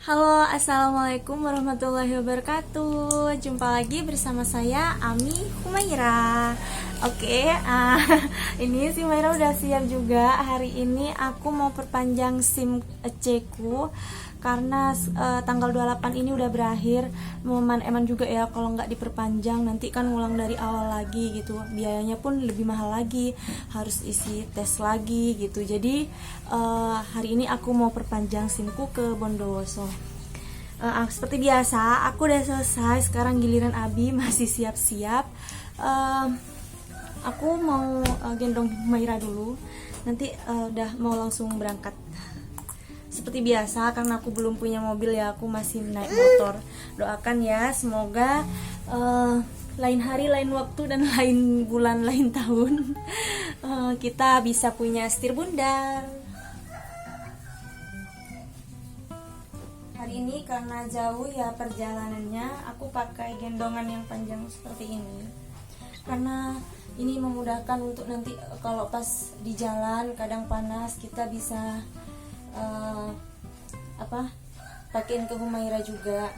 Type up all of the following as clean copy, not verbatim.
Halo, assalamualaikum warahmatullahi wabarakatuh. Jumpa lagi bersama saya Ami Humaira. Oke, ini si Humaira udah siap juga. Hari ini aku mau perpanjang SIM C ku karena tanggal 28 ini udah berakhir. Eman juga ya kalau nggak diperpanjang nanti kan ngulang dari awal lagi gitu. Biayanya pun lebih mahal lagi, harus isi tes lagi gitu. Jadi hari ini aku mau perpanjang SIM ku ke Bondowoso. Seperti biasa, aku udah selesai. Sekarang giliran Abi masih siap-siap. Aku mau gendong Maira dulu. Nanti udah mau langsung berangkat. Seperti biasa, karena aku belum punya mobil ya, aku masih naik motor. Doakan ya, semoga lain hari, lain waktu, dan lain bulan, lain tahun kita bisa punya setir bundar. Hari ini karena jauh ya perjalanannya, aku pakai gendongan yang panjang seperti ini. Karena ini memudahkan untuk nanti kalau pas di jalan kadang panas, kita bisa pakein ke Humaira juga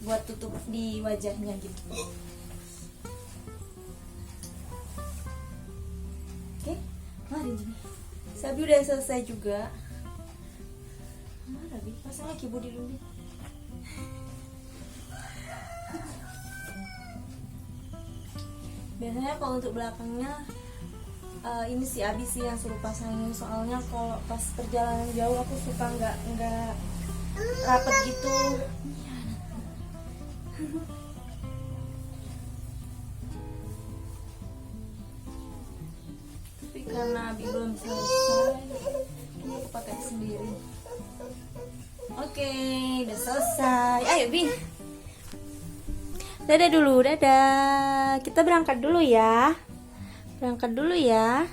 buat tutup di wajahnya gitu. Oke, mari Jimmy. Sabi udah selesai juga. Mana Bi? Pasang lagi body dulu. Biasanya kalau untuk belakangnya ini si Abi sih yang suruh pasangin, soalnya kalau pas perjalanan jauh aku suka nggak rapet gitu. Tapi karena Abi belum selesai, ini aku pakai sendiri. Oke, udah selesai. Ayo Bi. Dadah dulu, dadah. Kita berangkat dulu ya. Berangkat dulu ya.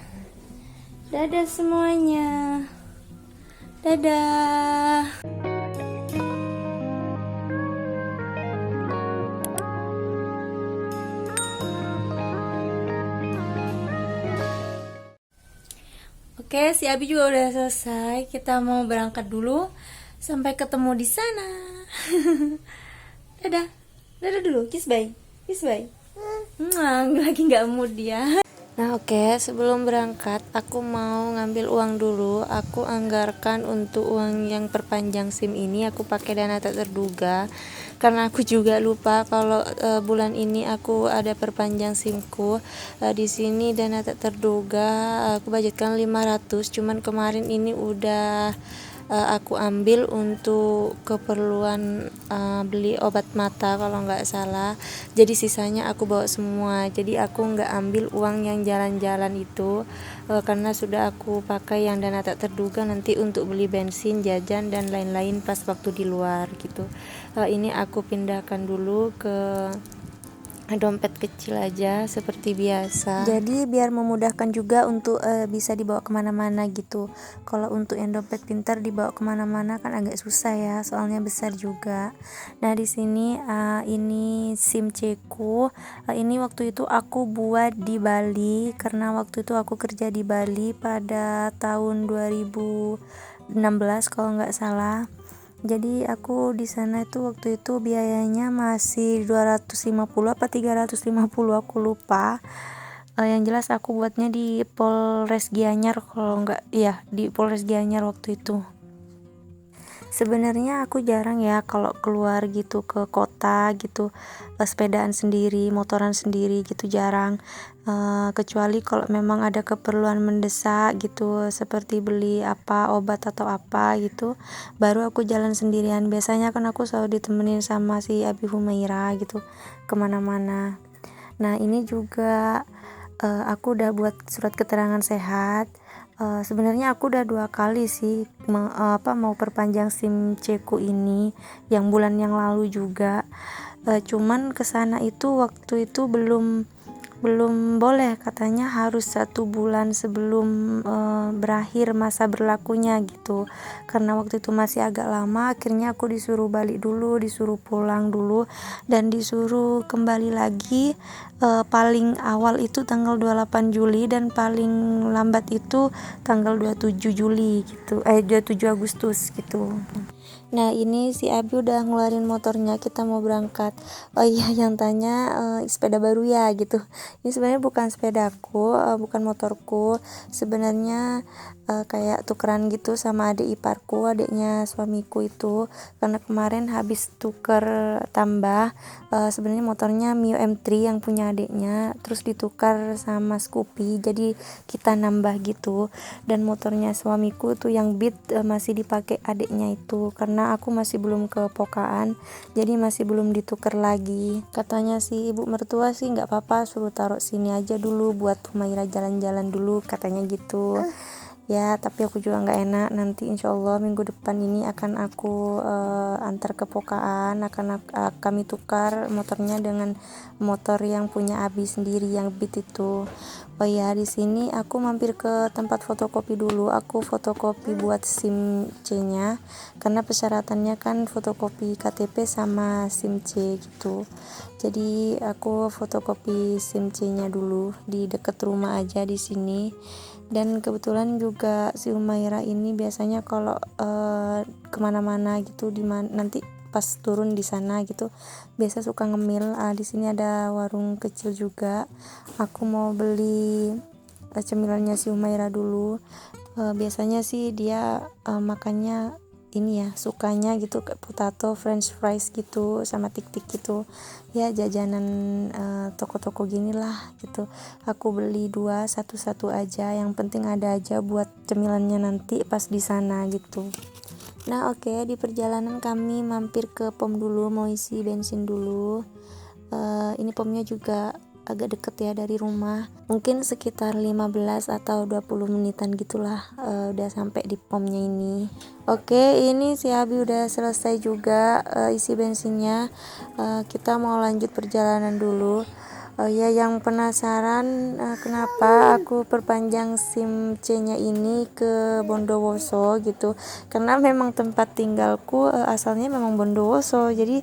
Dadah semuanya. Dadah. Oke, si Abi juga udah selesai. Kita mau berangkat dulu. Sampai ketemu di sana. Dadah. Dadah dulu, kiss bye. Kiss bye. Lagi nggak mood dia. Nah oke, sebelum berangkat aku mau ngambil uang dulu. Aku anggarkan untuk uang yang perpanjang SIM ini aku pakai dana tak terduga. Karena aku juga lupa kalau bulan ini aku ada perpanjang SIMku. Di sini dana tak terduga aku budgetkan 500, cuman kemarin ini udah aku ambil untuk keperluan beli obat mata kalau nggak salah. Jadi sisanya aku bawa semua. Jadi aku nggak ambil uang yang jalan-jalan itu karena sudah aku pakai yang dana tak terduga nanti untuk beli bensin, jajan, dan lain-lain pas waktu di luar gitu. Ini aku pindahkan dulu ke dompet kecil aja seperti biasa, jadi biar memudahkan juga untuk bisa dibawa kemana-mana gitu. Kalau untuk yang dompet pintar dibawa kemana-mana kan agak susah ya, soalnya besar juga. Nah di sini ini SIM C ku. Ini waktu itu aku buat di Bali karena waktu itu aku kerja di Bali pada tahun 2016 kalau nggak salah. Jadi aku di sana itu waktu itu biayanya masih 250 apa 350, aku lupa. Yang jelas aku buatnya di Polres Gianyar, kalau enggak iya di Polres Gianyar waktu itu. Sebenarnya aku jarang ya kalau keluar gitu ke kota gitu, sepedaan sendiri, motoran sendiri gitu jarang. Kecuali kalau memang ada keperluan mendesak gitu, seperti beli obat atau apa gitu, baru aku jalan sendirian. Biasanya kan aku selalu ditemenin sama si Abi Humaira gitu kemana-mana. Nah ini juga aku udah buat surat keterangan sehat. Sebenarnya aku udah 2 kali sih mau perpanjang SIM C ku ini, yang bulan yang lalu juga. Cuman kesana itu waktu itu belum belum boleh, katanya harus 1 bulan sebelum berakhir masa berlakunya gitu. Karena waktu itu masih agak lama, akhirnya aku disuruh balik dulu, disuruh pulang dulu, dan disuruh kembali lagi. Paling awal itu tanggal 28 Juli dan paling lambat itu tanggal 27 Juli gitu, 27 Agustus gitu. Nah, ini si Abi udah ngeluarin motornya, kita mau berangkat. Oh iya, yang tanya sepeda baru ya gitu. Ini sebenarnya bukan sepedaku, bukan motorku. Sebenarnya kayak tukeran gitu sama adik iparku, adiknya suamiku itu. Karena kemarin habis tuker tambah, sebenarnya motornya Mio M3 yang punya adiknya, terus ditukar sama Scoopy. Jadi kita nambah gitu. Dan motornya suamiku tuh yang Beat masih dipakai adiknya itu, karena aku masih belum kepokaan, jadi masih belum ditukar lagi. Katanya si ibu mertua sih nggak apa-apa, suruh taruh sini aja dulu buat Humaira jalan-jalan dulu, katanya gitu. Ya, tapi aku juga nggak enak, nanti insyaallah minggu depan ini akan aku antar ke pokaan, kami tukar motornya dengan motor yang punya Abi sendiri yang Beat itu. Oh ya, di sini aku mampir ke tempat fotokopi dulu, aku fotokopi buat SIM C-nya, karena persyaratannya kan fotokopi KTP sama SIM C gitu. Jadi aku fotokopi SIM C-nya dulu di deket rumah aja di sini. Dan kebetulan juga si Humaira ini biasanya kalau kemana-mana gitu nanti pas turun di sana gitu biasa suka ngemil. Di sini ada warung kecil juga, aku mau beli cemilannya si Humaira dulu. Biasanya sih dia makannya ini ya, sukanya gitu kayak potato, french fries gitu sama tik-tik gitu ya, jajanan toko-toko gini lah gitu. Aku beli 2 satu-satu aja, yang penting ada aja buat cemilannya nanti pas di sana gitu. Nah, oke, di perjalanan kami mampir ke pom dulu, mau isi bensin dulu. Ini pomnya juga agak deket ya dari rumah, mungkin sekitar 15 atau 20 menitan gitulah udah sampai di pomnya ini. Oke, ini si Abi udah selesai juga isi bensinnya. Kita mau lanjut perjalanan dulu. Ya, yang penasaran kenapa aku perpanjang SIM C-nya ini ke Bondowoso gitu, karena memang tempat tinggalku asalnya memang Bondowoso, jadi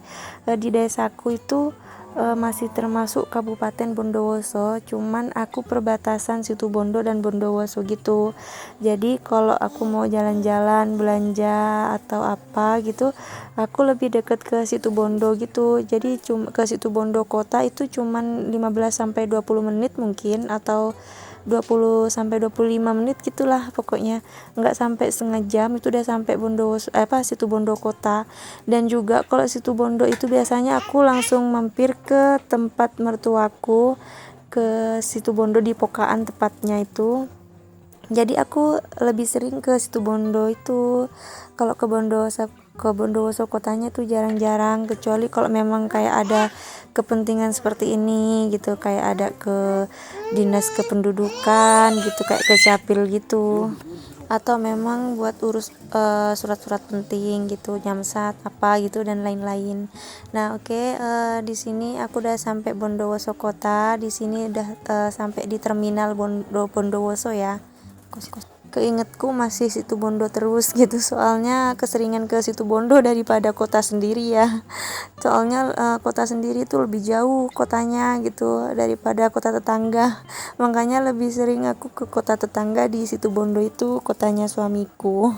di desaku itu masih termasuk Kabupaten Bondowoso, cuman aku perbatasan Situbondo dan Bondowoso gitu. Jadi kalau aku mau jalan-jalan belanja atau apa gitu, aku lebih dekat ke Situbondo gitu. Jadi ke Situbondo kota itu cuman 15 sampai 20 menit mungkin, atau 20 sampai 25 menit gitulah pokoknya, nggak sampai setengah jam itu udah sampai Situbondo kota. Dan juga kalau Situbondo itu biasanya aku langsung mampir ke tempat mertuaku, ke Situbondo di Pokaan tepatnya itu. Jadi aku lebih sering ke Situbondo itu. Kalau ke Bondowoso kotanya tuh jarang-jarang, kecuali kalau memang kayak ada kepentingan seperti ini gitu, kayak ada ke dinas kependudukan gitu, kayak ke Capil gitu, atau memang buat urus surat-surat penting gitu, Jamsat apa gitu dan lain-lain. Nah, oke, di sini aku udah sampai Bondowoso kota. Di sini udah sampai di terminal Bondowoso ya. Keingetku masih Situbondo terus gitu, soalnya keseringan ke Situbondo daripada kota sendiri ya. Soalnya kota sendiri tuh lebih jauh kotanya gitu daripada kota tetangga, makanya lebih sering aku ke kota tetangga di Situbondo itu kotanya suamiku.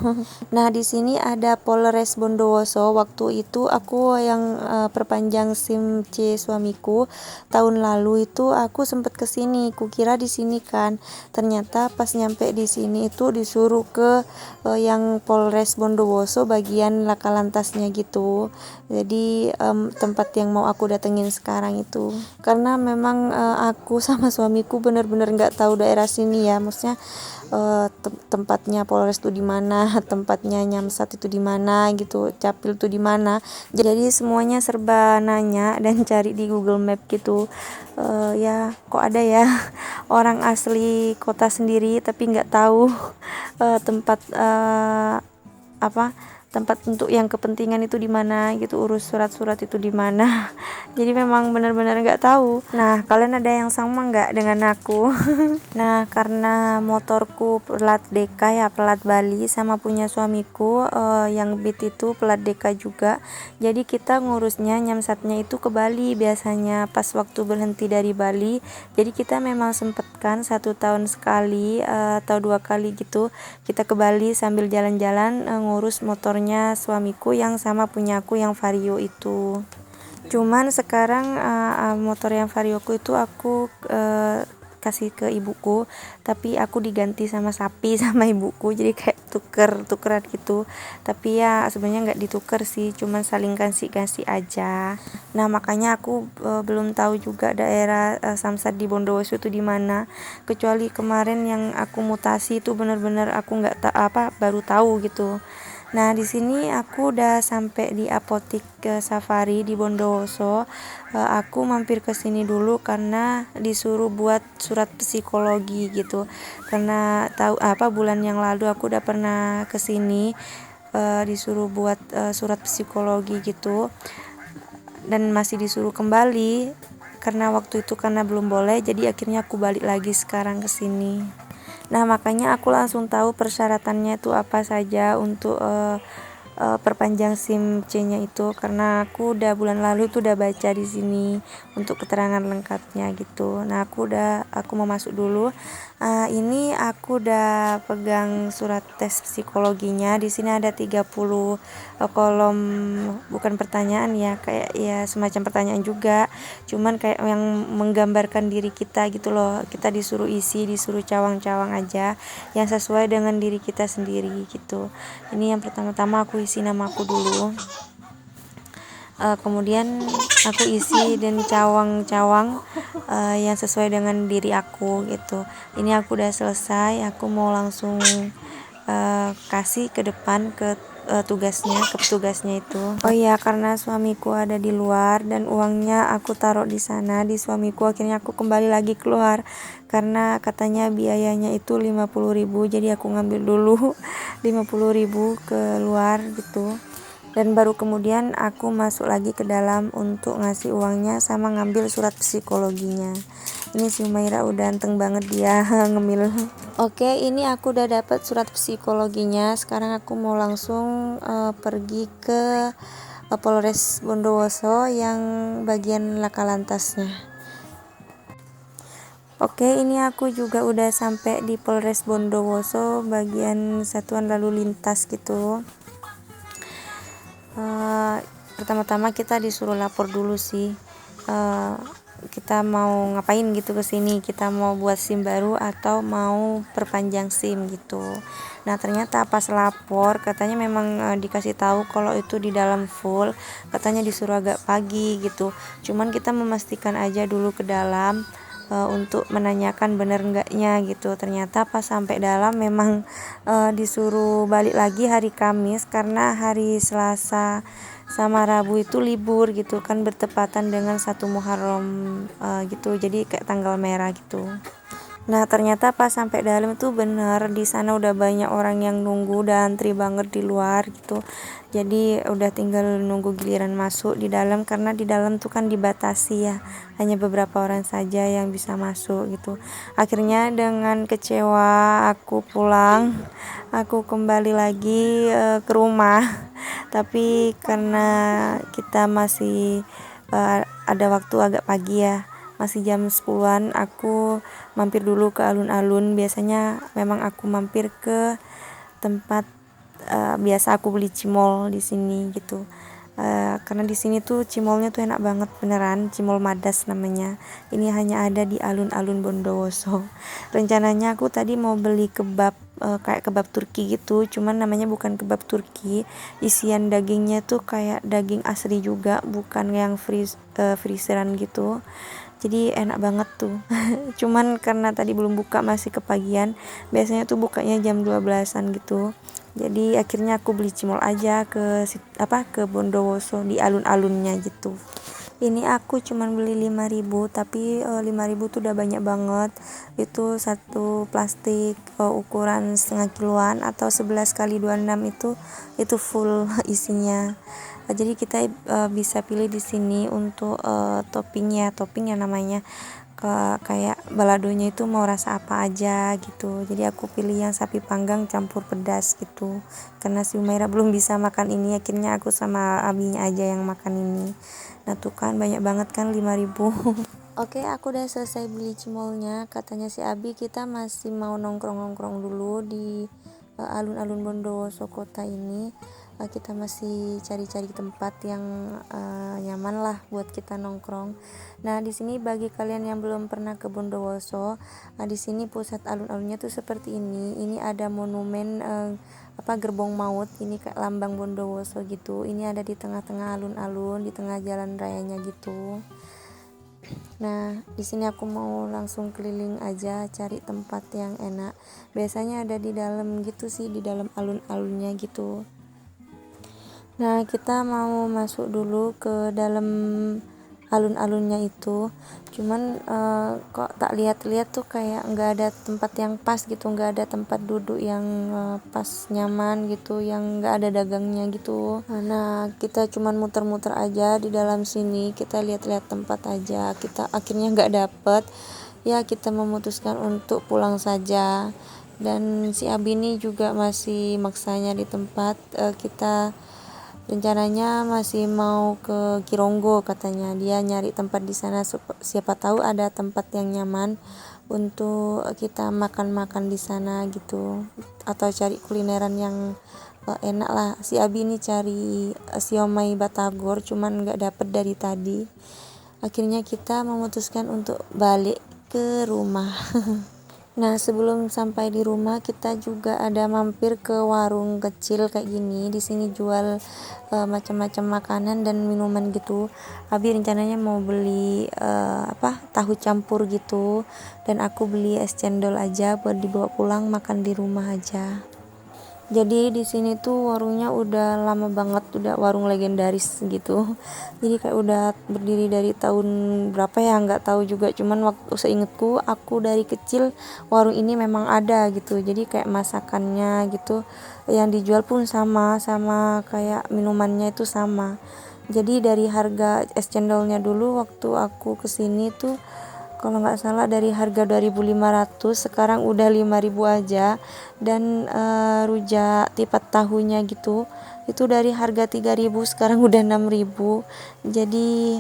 Nah, di sini ada Polres Bondowoso. Waktu itu aku yang perpanjang SIM C suamiku tahun lalu itu, aku sempet kesini, kukira di sini kan, ternyata pas nyampe di sini itu disuruh ke yang Polres Bondowoso bagian Laka Lantasnya gitu. Jadi tempat yang mau aku datengin sekarang itu, karena memang aku sama suamiku bener-bener nggak tahu daerah sini ya, maksudnya tempatnya Polres itu di mana, tempatnya Nyamsat itu di mana gitu, Capil itu di mana. Jadi semuanya serba nanya dan cari di Google Map gitu. Ya, kok ada ya orang asli kota sendiri tapi nggak tahu tempat tempat untuk yang kepentingan itu di mana gitu, urus surat-surat itu di mana. Jadi memang benar-benar nggak tahu. Nah, kalian ada yang sama nggak dengan aku? Nah, karena motorku plat DK ya, plat Bali, sama punya suamiku yang Beat itu plat DK juga. Jadi kita ngurusnya nyamsatnya itu ke Bali biasanya pas waktu berhenti dari Bali. Jadi kita memang sempatkan 1 tahun sekali atau 2 kali gitu kita ke Bali sambil jalan-jalan ngurus motornya suamiku yang sama punyaku yang Vario itu. Cuman sekarang motor yang Varioku itu aku kasih ke ibuku, tapi aku diganti sama sapi sama ibuku, jadi kayak tukeran gitu. Tapi ya sebenarnya nggak dituker sih, cuman saling kasih aja. Nah, makanya aku belum tahu juga daerah Samsat di Bondowoso itu di mana, kecuali kemarin yang aku mutasi itu benar-benar aku nggak baru tahu gitu. Nah, di sini aku udah sampai di apotik Safari di Bondowoso. Aku mampir ke sini dulu karena disuruh buat surat psikologi gitu. Karena tahu bulan yang lalu aku udah pernah ke sini disuruh buat surat psikologi gitu. Dan masih disuruh kembali karena waktu itu karena belum boleh, jadi akhirnya aku balik lagi sekarang ke sini. Nah, makanya aku langsung tahu persyaratannya itu apa saja untuk perpanjang SIM C-nya itu, karena aku udah bulan lalu tuh udah baca di sini untuk keterangan lengkapnya gitu. Nah, aku mau masuk dulu. Ini aku udah pegang surat tes psikologinya. Di sini ada 30 kolom, bukan pertanyaan ya, kayak ya semacam pertanyaan juga. Cuman kayak yang menggambarkan diri kita gitu loh. Kita disuruh disuruh cawang-cawang aja yang sesuai dengan diri kita sendiri gitu. Ini yang pertama-tama aku isi namaku dulu. Kemudian aku isi dan cawang-cawang yang sesuai dengan diri aku gitu. Ini aku udah selesai, aku mau langsung kasih ke depan ke petugasnya itu. Oh iya, karena suamiku ada di luar dan uangnya aku taruh di sana di suamiku, akhirnya aku kembali lagi keluar karena katanya biayanya itu 50.000, jadi aku ngambil dulu 50.000 keluar gitu. Dan baru kemudian aku masuk lagi ke dalam untuk ngasih uangnya sama ngambil surat psikologinya. Ini si Umaira udah anteng banget dia ngemil. Oke, ini aku udah dapat surat psikologinya. Sekarang aku mau langsung pergi ke Polres Bondowoso yang bagian laka lantasnya. Oke, ini aku juga udah sampai di Polres Bondowoso bagian satuan lalu lintas gitu. Pertama-tama kita disuruh lapor dulu sih, kita mau ngapain gitu ke sini, kita mau buat SIM baru atau mau perpanjang SIM gitu. Nah, ternyata pas lapor katanya memang dikasih tahu kalau itu di dalam full, katanya disuruh agak pagi gitu. Cuman kita memastikan aja dulu ke dalam untuk menanyakan bener enggaknya gitu. Ternyata pas sampai dalam memang disuruh balik lagi hari Kamis karena hari Selasa sama Rabu itu libur gitu kan, bertepatan dengan 1 Muharram gitu, jadi kayak tanggal merah gitu. Nah, ternyata pas sampai dalam itu bener di sana udah banyak orang yang nunggu dan antri banget di luar gitu. Jadi udah tinggal nunggu giliran masuk di dalam, karena di dalam tuh kan dibatasi ya, hanya beberapa orang saja yang bisa masuk gitu. Akhirnya dengan kecewa aku pulang, aku kembali lagi ke rumah. Tapi karena kita masih ada waktu agak pagi ya, masih jam 10-an, aku mampir dulu ke alun-alun. Biasanya memang aku mampir ke tempat biasa aku beli cimol di sini gitu. Karena di sini tuh cimolnya tuh enak banget beneran, cimol Madas namanya. Ini hanya ada di alun-alun Bondowoso. Rencananya aku tadi mau beli kebab kayak kebab Turki gitu, cuman namanya bukan kebab Turki. Isian dagingnya tuh kayak daging asli juga, bukan yang freezeran gitu. Jadi enak banget tuh. Cuman karena tadi belum buka, masih kepagian. Biasanya tuh bukanya jam 12-an gitu. Jadi akhirnya aku beli cimol aja ke Bondowoso di alun-alunnya gitu. Ini aku cuman beli 5.000, tapi 5.000 tuh udah banyak banget. Itu satu plastik ukuran setengah kiloan atau 11 kali 26 itu full isinya. Jadi kita bisa pilih di sini untuk topping yang namanya kayak baladonya itu mau rasa apa aja gitu. Jadi aku pilih yang sapi panggang campur pedas gitu, karena si Umaira belum bisa makan ini, akhirnya aku sama abinya aja yang makan ini. Nah tuh kan banyak banget kan 5.000. Oke, aku udah selesai beli cimolnya. Katanya si Abi kita masih mau nongkrong-nongkrong dulu di alun-alun Bondowoso kota ini. Kita masih cari-cari tempat yang nyaman lah buat kita nongkrong. Nah, di sini bagi kalian yang belum pernah ke Bondowoso, di sini pusat alun-alunnya tuh seperti ini. Ini ada monumen gerbong maut, ini kayak lambang Bondowoso gitu. Ini ada di tengah-tengah alun-alun, di tengah jalan rayanya gitu. Nah, di sini aku mau langsung keliling aja cari tempat yang enak. Biasanya ada di dalam gitu sih, di dalam alun-alunnya gitu. Nah, kita mau masuk dulu ke dalam alun-alunnya itu. Cuman kok tak lihat-lihat tuh kayak nggak ada tempat yang pas gitu, nggak ada tempat duduk yang pas nyaman gitu, yang nggak ada dagangnya gitu. Nah, kita cuman muter-muter aja di dalam sini, kita lihat-lihat tempat aja. Kita akhirnya nggak dapet, ya kita memutuskan untuk pulang saja. Dan si Abi ini juga masih maksanya di tempat. Kita rencananya masih mau ke Kironggo, katanya dia nyari tempat di sana, siapa tahu ada tempat yang nyaman untuk kita makan-makan di sana gitu, atau cari kulineran yang enak lah. Si Abi ini cari siomay batagor cuman nggak dapet dari tadi. Akhirnya kita memutuskan untuk balik ke rumah. Nah, sebelum sampai di rumah kita juga ada mampir ke warung kecil kayak gini. Di sini jual macam-macam makanan dan minuman gitu. Abi rencananya mau beli tahu campur gitu, dan aku beli es cendol aja buat dibawa pulang makan di rumah aja. Jadi di sini tuh warungnya udah lama banget, udah warung legendaris gitu. Jadi kayak udah berdiri dari tahun berapa ya, nggak tahu juga. Cuman waktu seingetku aku dari kecil warung ini memang ada gitu. Jadi kayak masakannya gitu, yang dijual pun sama kayak minumannya itu sama. Jadi dari harga es cendolnya dulu waktu aku kesini tuh, kalau nggak salah dari harga 2.500 sekarang udah 5.000 aja. Dan rujak tipat tahunya gitu itu dari harga 3.000 sekarang udah 6.000. Jadi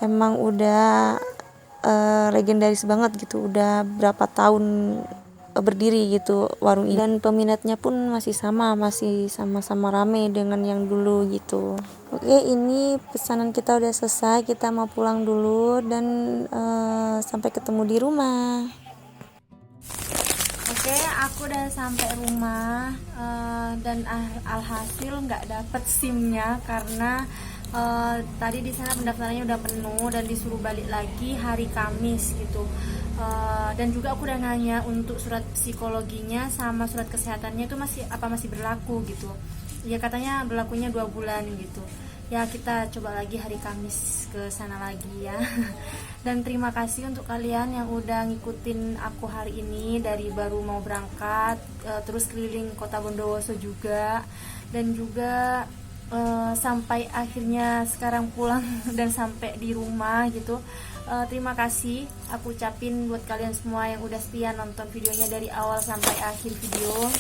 emang udah legendaris banget gitu, udah berapa tahun berdiri gitu warung ini, dan peminatnya pun masih sama-sama rame dengan yang dulu gitu. Oke, ini pesanan kita udah selesai, kita mau pulang dulu dan sampai ketemu di rumah. Oke, aku udah sampai rumah dan alhasil nggak dapet SIM-nya karena tadi di sana pendaftarannya udah penuh dan disuruh balik lagi hari Kamis gitu. Dan juga aku udah nanya untuk surat psikologinya sama surat kesehatannya itu masih berlaku gitu. Ya katanya berlakunya 2 bulan gitu. Ya kita coba lagi hari Kamis ke sana lagi ya. Dan terima kasih untuk kalian yang udah ngikutin aku hari ini dari baru mau berangkat, terus keliling kota Bondowoso juga, dan juga sampai akhirnya sekarang pulang dan sampai di rumah gitu. Terima kasih aku ucapin buat kalian semua yang udah setia nonton videonya dari awal sampai akhir video.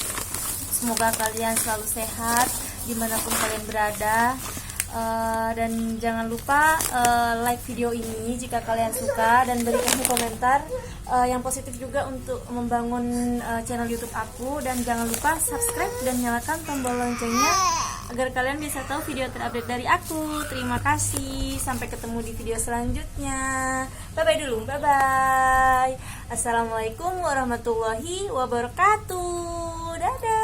Semoga kalian selalu sehat dimanapun kalian berada. Dan jangan lupa like video ini jika kalian suka, dan berikan komentar yang positif juga untuk membangun channel YouTube aku. Dan jangan lupa subscribe dan nyalakan tombol loncengnya agar kalian bisa tahu video terupdate dari aku. Terima kasih, sampai ketemu di video selanjutnya. Bye bye dulu, bye bye. Assalamualaikum warahmatullahi wabarakatuh. Dadah.